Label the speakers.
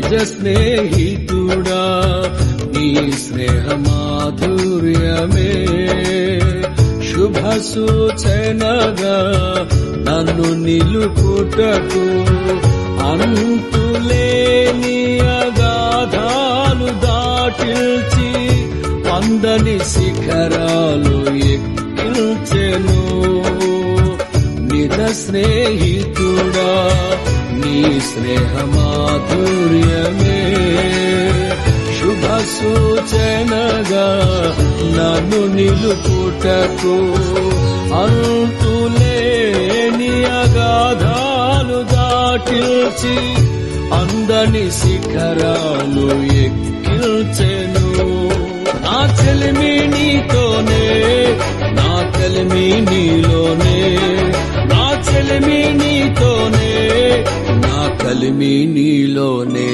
Speaker 1: నిజ స్నేహితుడా నీ స్నేహ మాధుర్యమే శుభ సూచనగా నన్ను నిలుపుటకు అంతులేని అగాధాలు దాటిల్చి అందని శిఖరాలు ఎక్కిల్చెను నిజ స్నేహితుడా నీ స్నేహ మాధుర్యమే శుభ సూచనగా నన్ను నిలుపుటకు అంతులేని అగాధాలు దాటిల్చి అందని శిఖరాలు ఎక్కిల్చెను నా చెలిమి నీతోనే నా కలిమి నీలోనే నా చెలిమి నీతోనే నా కలిమి నీలోనే